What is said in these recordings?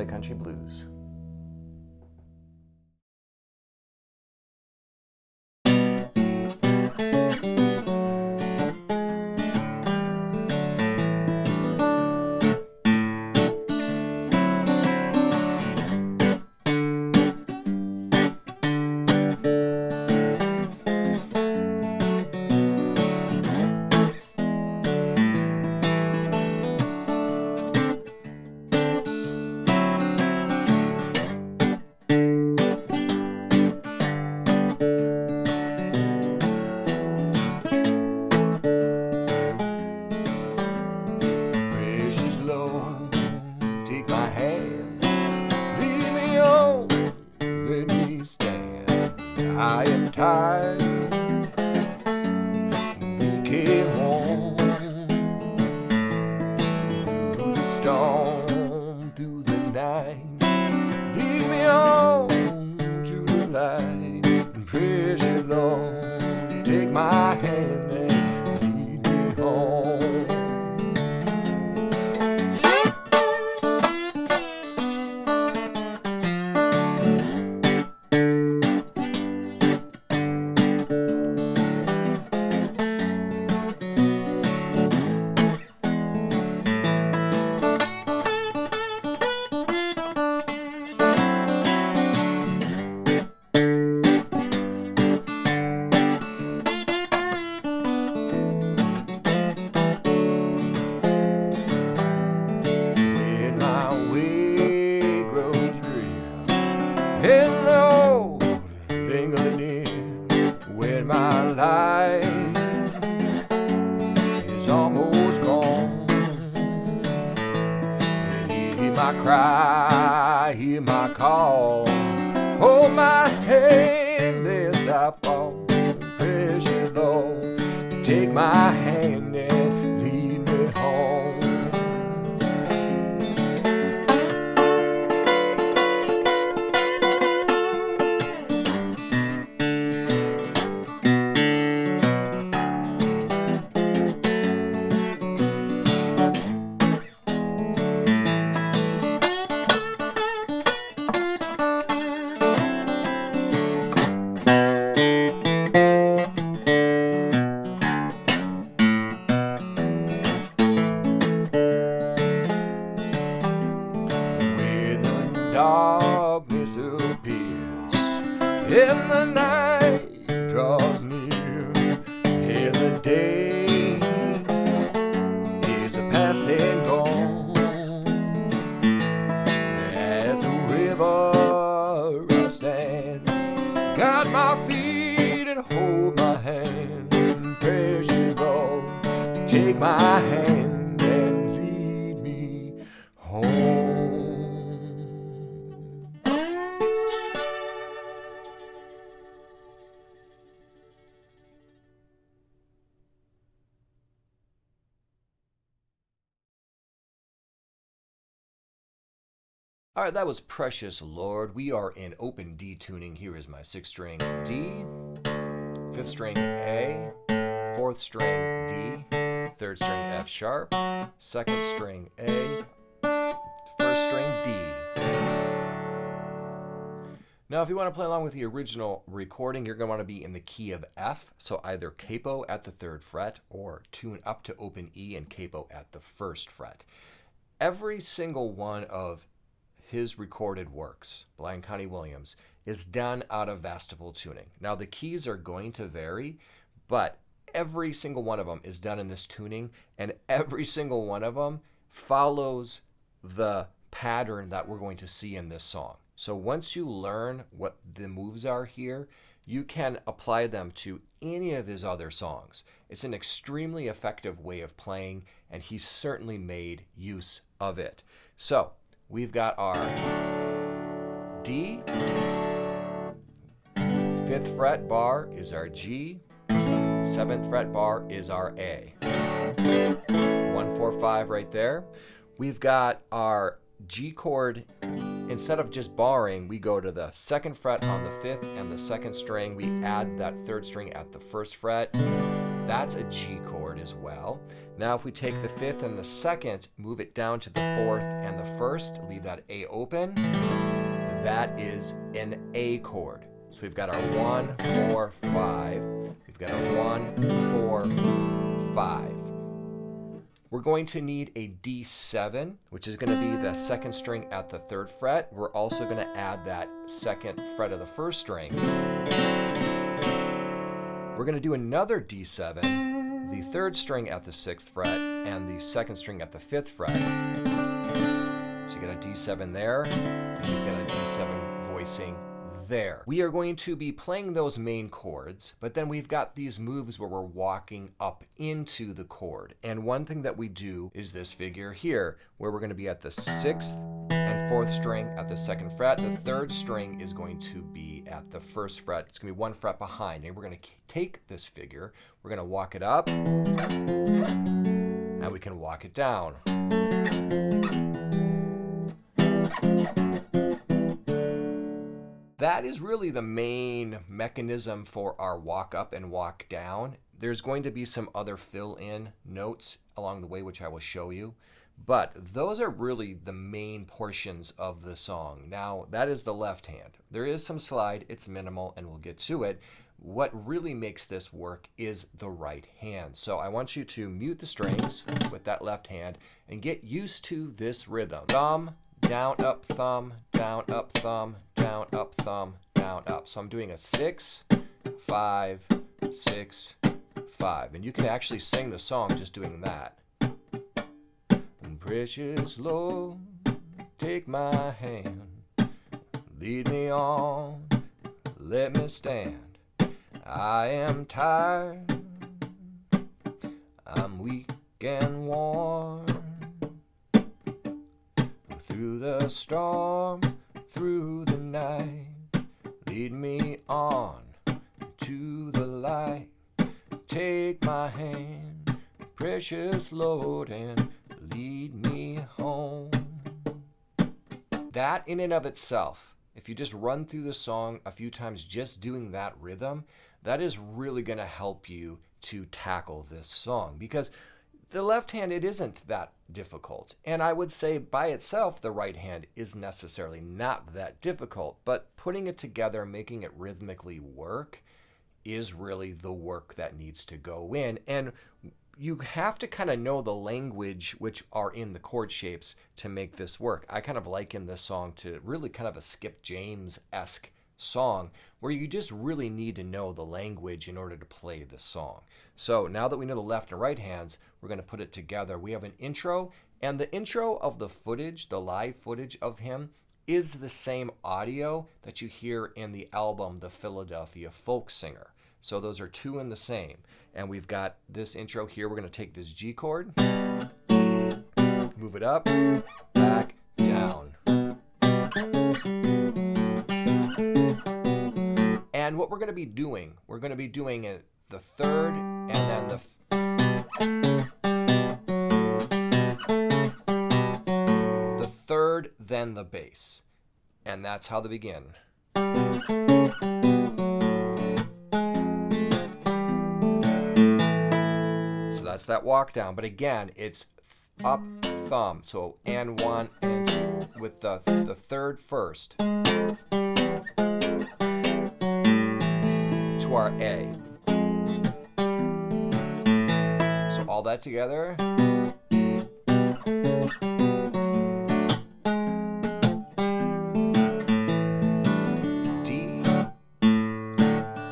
play country blues. I am tired. We came home through the storm, through the night. Lead me on to the light. Precious Lord, take my hand and lead me home. Hello, England, when my life is almost gone. Hear my cry, hear my call. Hold my hand lest I fall. Precious Lord, take my hand and lead me home. Darkness appears and the night draws near, and the day is past and gone. At the river I stand, guide my feet and hold my hand. Precious Lord, take my hand and lead me home. All right, that was Precious Lord. We are in open D tuning. Here is my 6th string D, 5th string A, 4th string D, 3rd string F sharp, 2nd string A, 1st string D. Now, if you want to play along with the original recording, you're going to want to be in the key of F, so either capo at the 3rd fret or tune up to open E and capo at the 1st fret. Every single one of his recorded works, Blind Connie Williams, is done out of vestibule tuning. Now, the keys are going to vary, but every single one of them is done in this tuning, and every single one of them follows the pattern that we're going to see in this song. So once you learn what the moves are here, you can apply them to any of his other songs. It's an extremely effective way of playing, and he certainly made use of it. So we've got our D, 5th fret bar is our G, 7th fret bar is our A. 1, 4, 5 right there. We've got our G chord. Instead of just barring, we go to the 2nd fret on the 5th and the 2nd string. We add that 3rd string at the 1st fret. That's a G chord as well. Now if we take the 5th and the 2nd, move it down to the 4th and the 1st, leave that A open, that is an A chord. So we've got our 1, 4, 5. We've got our 1, 4, 5. We're going to need a D7, which is going to be the 2nd string at the 3rd fret. We're also going to add that 2nd fret of the 1st string. We're going to do another D7, the 3rd string at the 6th fret and the 2nd string at the 5th fret. So you got a D7 there, and you've got a D7 voicing there. We are going to be playing those main chords, but then we've got these moves where we're walking up into the chord. And one thing that we do is this figure here, where we're going to be at the 6th and 4th string at the 2nd fret. The 3rd string is going to be at the 1st fret. It's going to be 1 fret behind. And we're going to take this figure, we're going to walk it up, and we can walk it down. That is really the main mechanism for our walk up and walk down. There's going to be some other fill-in notes along the way, which I will show you. But those are really the main portions of the song. Now, that is the left hand. There is some slide, it's minimal, and we'll get to it. What really makes this work is the right hand. So I want you to mute the strings with that left hand and get used to this rhythm. Thumb, down, up, thumb, down, up, thumb, down, up, thumb, down, up. So I'm doing a 6, 5, 6, 5. And you can actually sing the song just doing that. Precious Lord, take my hand, lead me on, let me stand. I am tired, I'm weak and worn. Through the storm, through the night, lead me on to the light. Take my hand, precious Lord, and lead me home. That in and of itself, if you just run through the song a few times just doing that rhythm, that is really going to help you to tackle this song, because the left hand, it isn't that difficult. And I would say by itself, the right hand is necessarily not that difficult, but putting it together, making it rhythmically work is really the work that needs to go in. And you have to kind of know the language which are in the chord shapes to make this work. I kind of liken this song to really kind of a Skip James-esque song where you just really need to know the language in order to play this song. So now that we know the left and right hands, we're going to put it together. We have an intro, and the intro of the footage, the live footage of him, is the same audio that you hear in the album The Philadelphia Folk Singer. So those are two in the same. And we've got this intro here. We're going to take this G chord, move it up, back, down. And what we're going to be doing it the 3rd and then the 3rd, then the bass. And that's how they begin. That's that walk down, but again, it's up, thumb. So and 1 and 2 with the 3rd first to our A. So all that together.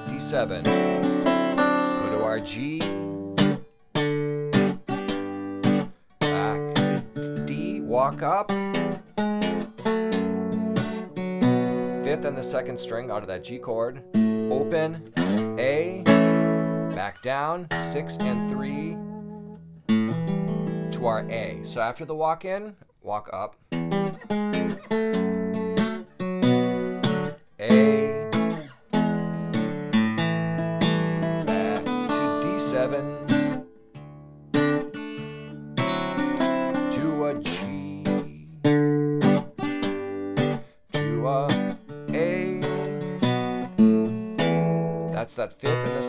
D7. Go to our G. Walk up, 5th and the 2nd string out of that G chord, open, A, back down, 6 and 3 to our A. So after the walk in, walk up, A, back to D7, to a G, That's that 5th and the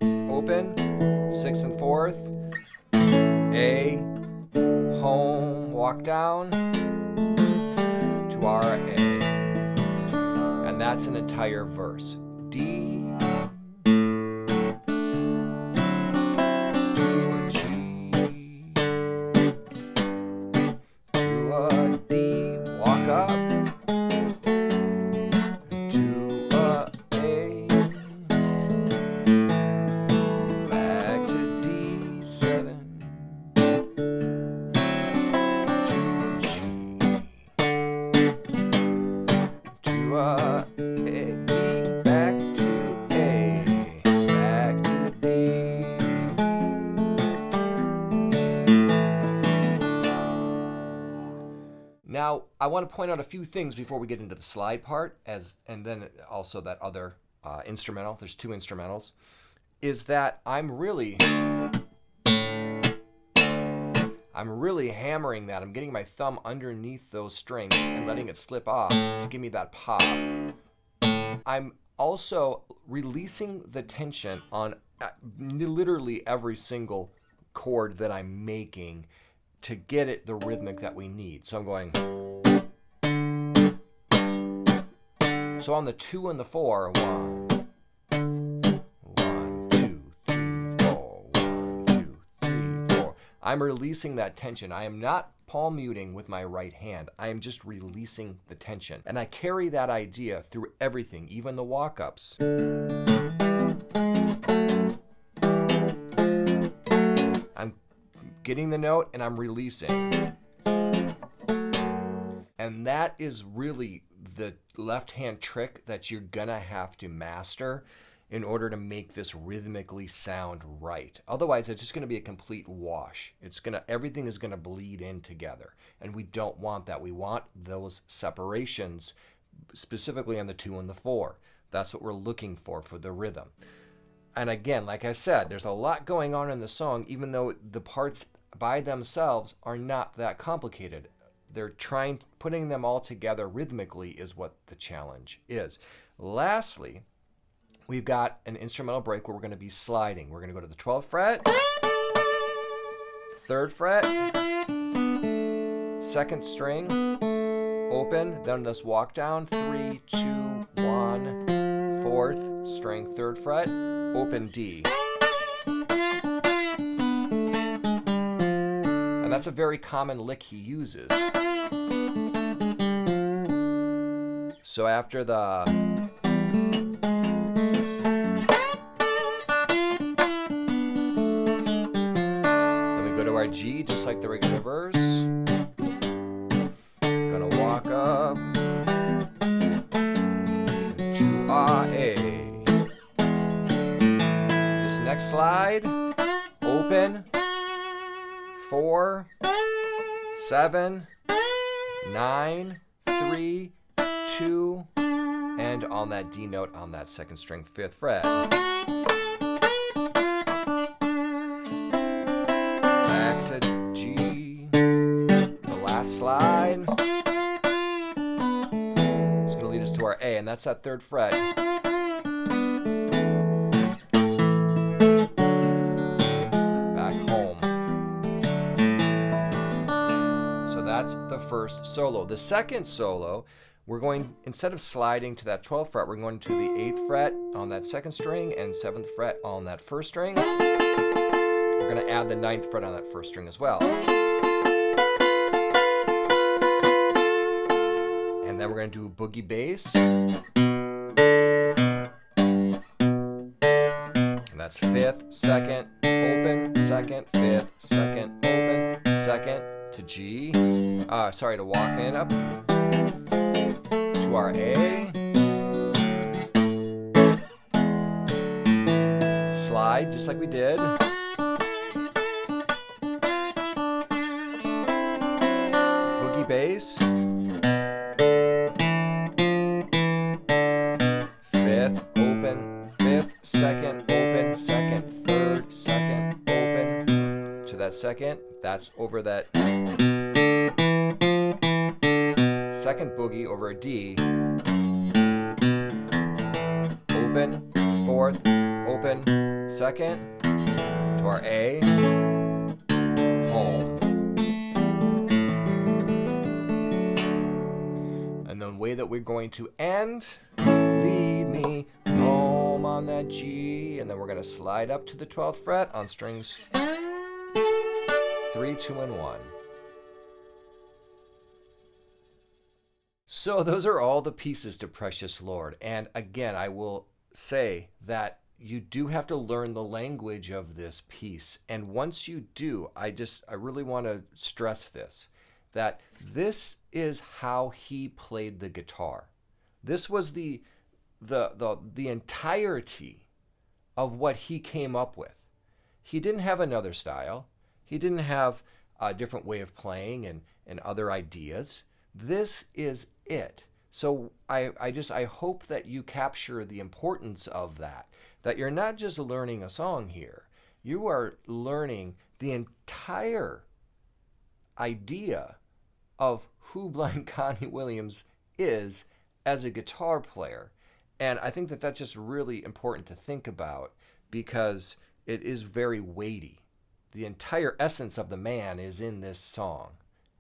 2nd, open, 6th and 4th, A, home, walk down to our A. And that's an entire verse. D, Now, I want to point out a few things before we get into the slide part, and then also that other instrumental. There's 2 instrumentals. Is that I'm really hammering that. I'm getting my thumb underneath those strings and letting it slip off to give me that pop. I'm also releasing the tension on literally every single chord that I'm making to get it the rhythmic that we need. So I'm going. So on the 2 and the 4, 1, 2, 3, 4, 1, 2, 3, 4. I'm releasing that tension. I am not palm muting with my right hand. I am just releasing the tension. And I carry that idea through everything, even the walk-ups. I'm getting the note and I'm releasing. And that is really the left-hand trick that you're gonna have to master in order to make this rhythmically sound right. Otherwise, it's just gonna be a complete wash. Everything is gonna bleed in together, and we don't want that. We want those separations, specifically on the 2 and the 4. That's what we're looking for the rhythm. And again, like I said, there's a lot going on in the song, even though the parts by themselves are not that complicated. Putting them all together rhythmically is what the challenge is. Lastly, we've got an instrumental break where we're going to be sliding. We're going to go to the 12th fret, 3rd fret, 2nd string, open, then this walk down, 3, 2, 1, 4th string, 3rd fret, open D. And that's a very common lick he uses. So after the then we go to our G, just like the regular verse. Gonna walk up to our A. This next slide, open, 4, 7, 9, 3, 2, and on that D note on that 2nd string, 5th fret. Back to G, the last slide. It's going to lead us to our A, and that's that 3rd fret. Back home. So that's the first solo. The second solo, we're going, instead of sliding to that 12th fret, we're going to the 8th fret on that 2nd string and 7th fret on that 1st string. We're going to add the 9th fret on that 1st string as well. And then we're going to do boogie bass. And that's 5th, 2nd, open, 2nd, 5th, 2nd, open, 2nd to G. To walk in up. To our A, slide just like we did, boogie bass, 5th, open, 5th, 2nd, open, 2nd, 3rd, 2nd, open, to that 2nd, that's over that 2nd boogie over a D, open, fourth, open, second, to our A, home. And the way that we're going to end, lead me home on that G, and then we're going to slide up to the 12th fret on strings 3, 2, and 1. So those are all the pieces to Precious Lord. And again, I will say that you do have to learn the language of this piece. And once you do, I really want to stress this, that this is how he played the guitar. This was the entirety of what he came up with. He didn't have another style. He didn't have a different way of playing and other ideas. This is it. So I hope that you capture the importance of that you're not just learning a song here. You are learning the entire idea of who Blind Connie Williams is as a guitar player. And I think that that's just really important to think about because it is very weighty. The entire essence of the man is in this song.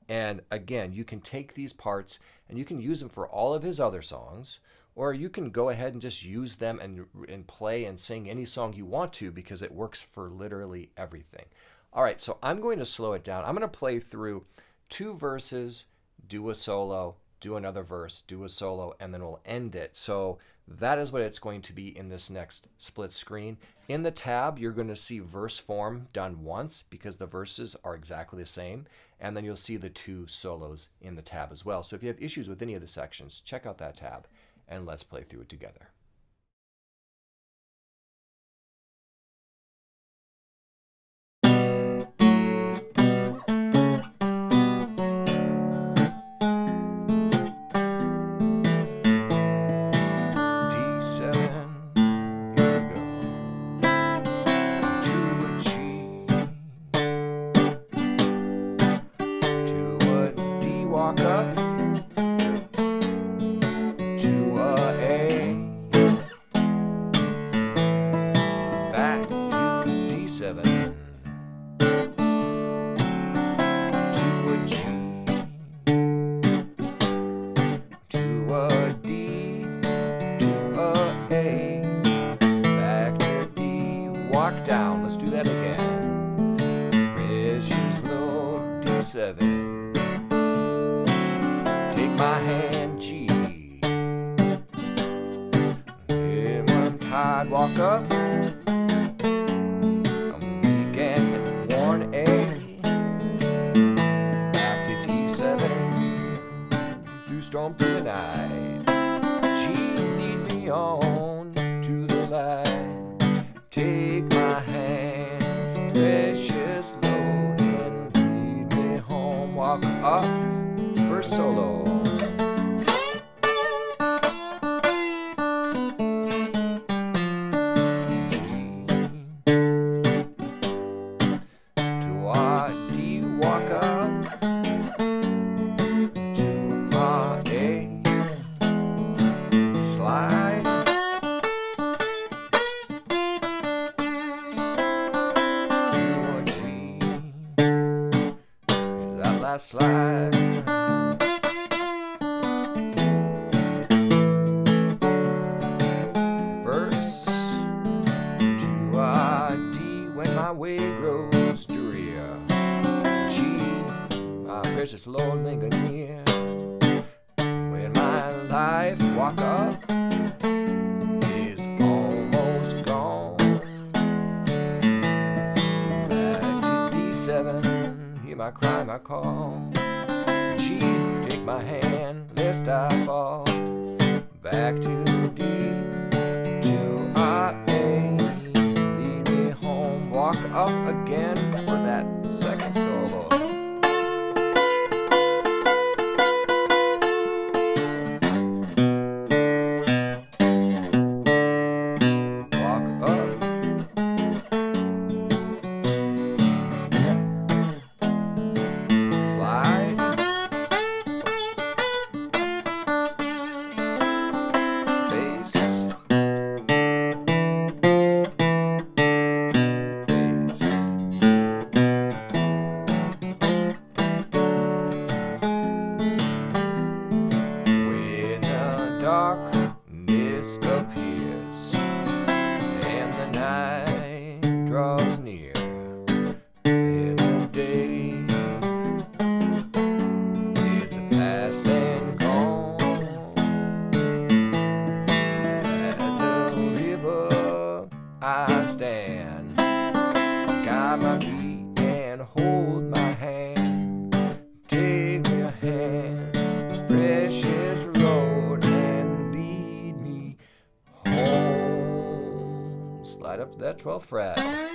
And again, you can take these parts and you can use them for all of his other songs, or you can go ahead and just use them and play and sing any song you want to because it works for literally everything. All right, so I'm going to slow it down. I'm going to play through 2 verses, do a solo, do another verse, do a solo, and then we'll end it. So that is what it's going to be in this next split screen. In the tab, you're going to see verse form done once because the verses are exactly the same. And then you'll see the 2 solos in the tab as well. So if you have issues with any of the sections, check out that tab and let's play through it together. Walk up, weak and worn A, back to D7, do storm through the night, G lead me on to the light, take my hand, precious load, and lead me home, walk up, first solo. Slide. Verse to D when my way grows drear. G, my precious Lord, linger near. When my life walk up is almost gone. Back to D7. Hear my cry, my call. G, take my hand, lest I fall. Back to D, to A. Lead me home, walk up again for that second solo. man. Guide my feet and hold my hand. Take me a hand, precious Lord, and lead me home. Slide up to that 12th fret.